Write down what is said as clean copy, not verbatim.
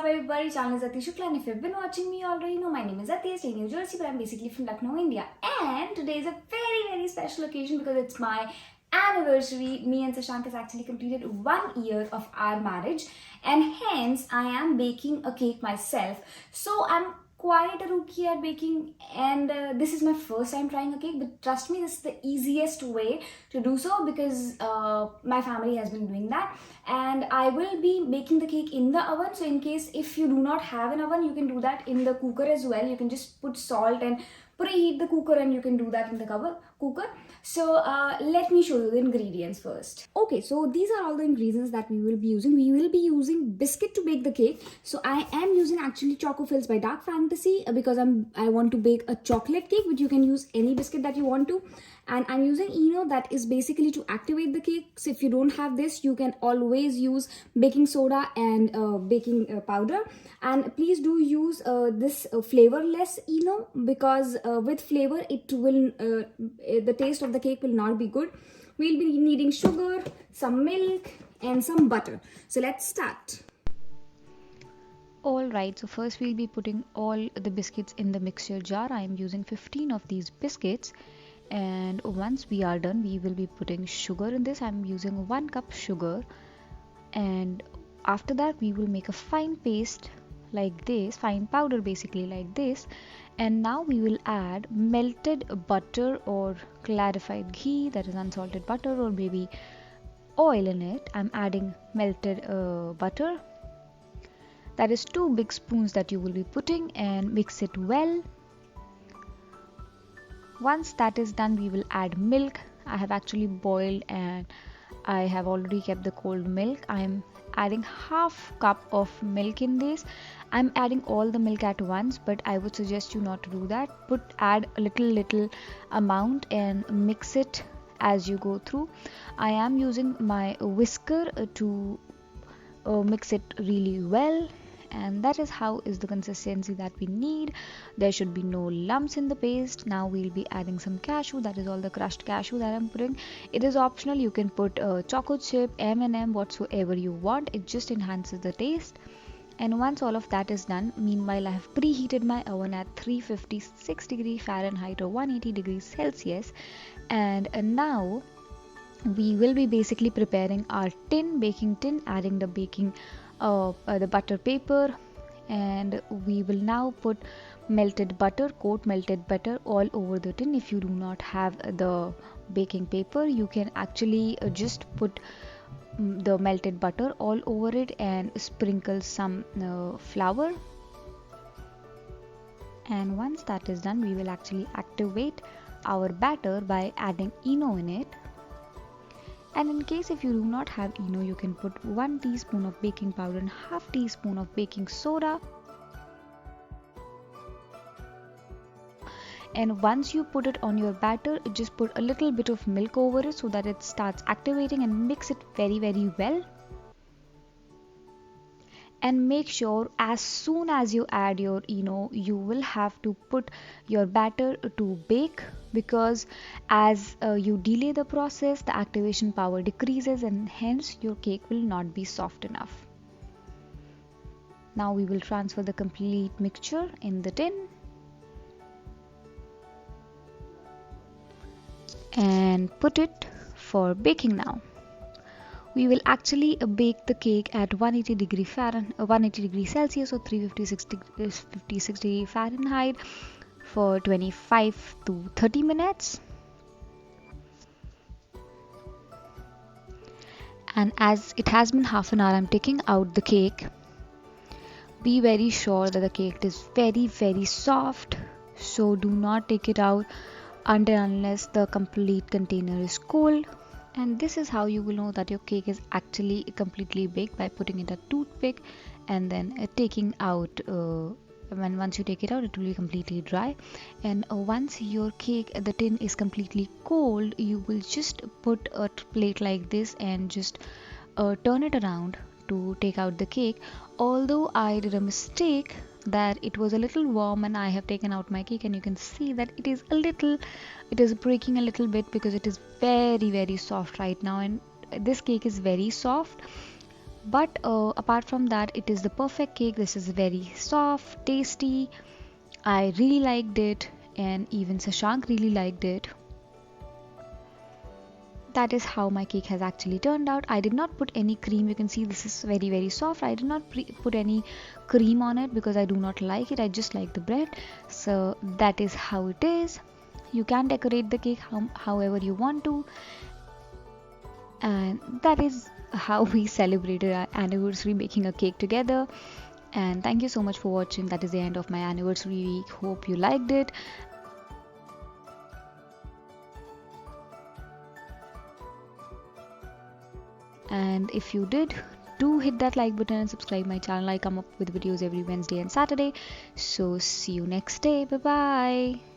up everybody, channel is ADITI Shukla, and if you've been watching me, you already know my name is Ati. I stay in New Jersey, but I'm basically from Lucknow, India. And today is a very special occasion because it's my anniversary. Me and Sashank has actually completed 1 year of our marriage, and hence I am baking a cake myself. So I'm quite a rookie at baking, and this is my first time trying a cake, but trust me, this is the easiest way to do so because my family has been doing that. And I will be baking the cake in the oven, so in case if you do not have an oven, you can do that in the cooker as well. You can just put salt and preheat the cooker, and you can do that in the cooker. So let me show you the ingredients first. Okay, so these are all the ingredients that we will be using. We will be using biscuit to bake the cake. So I am using actually Choco Fills by Dark Fantasy because I want to bake a chocolate cake, but you can use any biscuit that you want to. And I'm using Eno, that is basically to activate the cake. So if you don't have this, you can always use baking soda and baking powder. And please do use this flavorless Eno because with flavor it will the taste of the cake will not be good. We'll be needing sugar, some milk and some butter. So let's start. Alright, so first we'll be putting all the biscuits in the mixture jar. I am using 15 of these biscuits, and once we are done we will be putting sugar in this. I'm using 1 cup sugar, and after that we will make a fine paste like this, fine powder basically like this. And now we will add melted butter or clarified ghee, that is unsalted butter, or maybe oil in it. I'm adding melted butter, that is 2 big spoons that you will be putting, and mix it well. Once that is done, we will add milk. I have actually boiled and I have already kept the cold milk. I am adding half cup of milk in this. I'm adding all the milk at once, but I would suggest you not to do that. Add a little amount and mix it as you go through. I am using my whisker to mix it really well, and that is how is the consistency that we need. There should be no lumps in the paste. Now we'll be adding some cashew, that is all the crushed cashew that I'm putting. It is optional, you can put chocolate chip, M&M, whatsoever you want. It just enhances the taste. And once all of that is done, meanwhile I have preheated my oven at 356 degree Fahrenheit or 180 degrees Celsius. And now we will be basically preparing our baking tin, adding the the butter paper, and we will now put coat melted butter all over the tin. If you do not have the baking paper, you can actually just put the melted butter all over it and sprinkle some flour. And once that is done, we will actually activate our batter by adding Eno in it. And in case if you do not have Eno, you can put 1 teaspoon of baking powder and half teaspoon of baking soda. And once you put it on your batter, just put a little bit of milk over it so that it starts activating, and mix it very well. And make sure as soon as you add your Eno, you will have to put your batter to bake, because as you delay the process, the activation power decreases and hence your cake will not be soft enough. Now we will transfer the complete mixture in the tin and put it for baking now. We will actually bake the cake at 180 degree Celsius or 356 degree Fahrenheit for 25 to 30 minutes. And as it has been half an hour, I'm taking out the cake. Be very sure that the cake is very soft, so do not take it out unless the complete container is cold. And this is how you will know that your cake is actually completely baked, by putting in a toothpick and then taking out. Once you take it out, it will be completely dry. And once your cake, the tin is completely cold, you will just put a plate like this and just turn it around to take out the cake. Although I did a mistake that it was a little warm and I have taken out my cake, and you can see that it is breaking a little bit because it is very soft right now, and this cake is very soft. But apart from that, it is the perfect cake. This is very soft, tasty. I really liked it, and even Sashank really liked it. That is how my cake has actually turned out. I did not put any cream. You can see this is very soft. I did not put any cream on it because I do not like it. I just like the bread. So that is how it is. You can decorate the cake however you want to, and that is how we celebrated our anniversary, making a cake together. And thank you so much for watching. That is the end of my anniversary week. Hope you liked it. And if you did, do hit that like button and subscribe my channel. I come up with videos every Wednesday and Saturday. So see you next day. Bye bye.